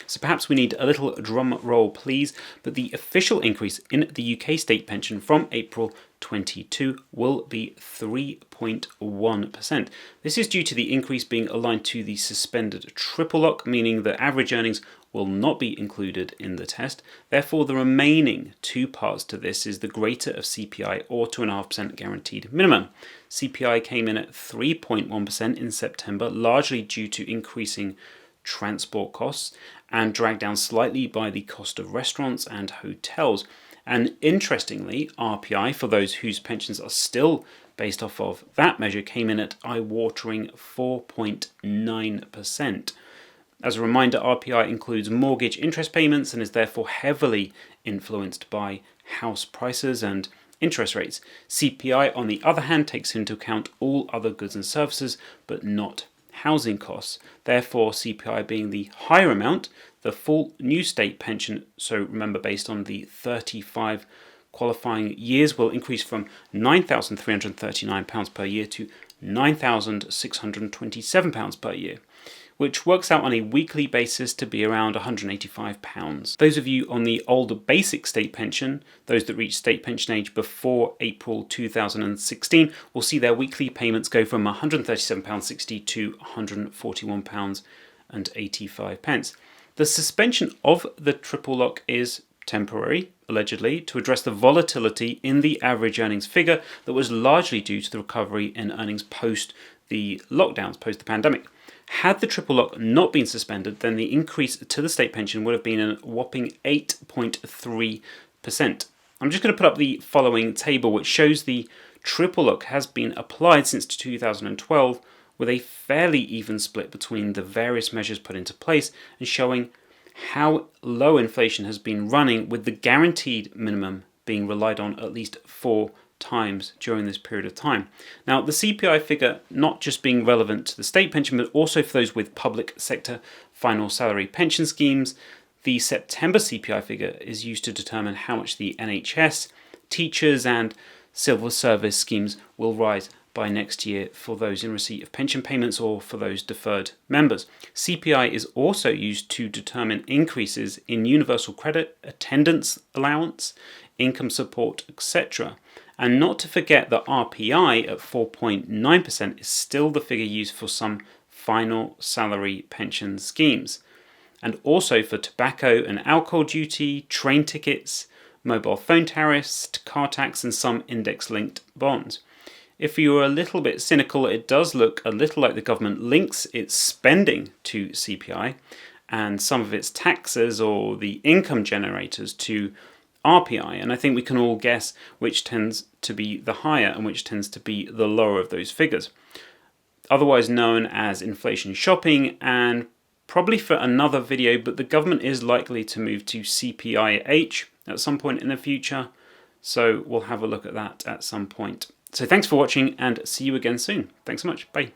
So perhaps we need a little drum roll, please. But the official increase in the UK state pension from April 22 will be 3.1%. This is due to the increase being aligned to the suspended triple lock, meaning that average earnings will not be included in the test. Therefore, the remaining two parts to this is the greater of CPI or 2.5% guaranteed minimum. CPI came in at 3.1% in September, largely due to increasing transport costs and dragged down slightly by the cost of restaurants and hotels. And interestingly, RPI, for those whose pensions are still based off of that measure, came in at eye-watering 4.9%. As a reminder, RPI includes mortgage interest payments and is therefore heavily influenced by house prices and interest rates. CPI, on the other hand, takes into account all other goods and services, but not housing costs. Therefore, CPI being the higher amount, the full new state pension, so remember based on the 35 qualifying years, will increase from £9,339 per year to £9,627 per year, which works out on a weekly basis to be around £185. Those of you on the older basic state pension, those that reach state pension age before April 2016, will see their weekly payments go from £137.60 to £141.85. The suspension of the triple lock is temporary, allegedly, to address the volatility in the average earnings figure that was largely due to the recovery in earnings post the lockdowns, post the pandemic. Had the triple lock not been suspended, then the increase to the state pension would have been a whopping 8.3%. I'm just going to put up the following table, which shows the triple lock has been applied since 2012, with a fairly even split between the various measures put into place, and showing how low inflation has been running, with the guaranteed minimum being relied on at least 4 times during this period of time. Now, the CPI figure not just being relevant to the state pension, but also for those with public sector final salary pension schemes. The September CPI figure is used to determine how much the NHS, teachers and civil service schemes will rise by next year for those in receipt of pension payments or for those deferred members. CPI is also used to determine increases in universal credit, attendance allowance, income support, etc. And not to forget that RPI at 4.9% is still the figure used for some final salary pension schemes. And also for tobacco and alcohol duty, train tickets, mobile phone tariffs, car tax and some index-linked bonds. If you're a little bit cynical, it does look a little like the government links its spending to CPI and some of its taxes or the income generators to RPI, and I think we can all guess which tends to be the higher and which tends to be the lower of those figures. Otherwise known as inflation shopping, and probably for another video, but the government is likely to move to CPIH at some point in the future, so we'll have a look at that at some point. So thanks for watching and see you again soon. Thanks so much. Bye.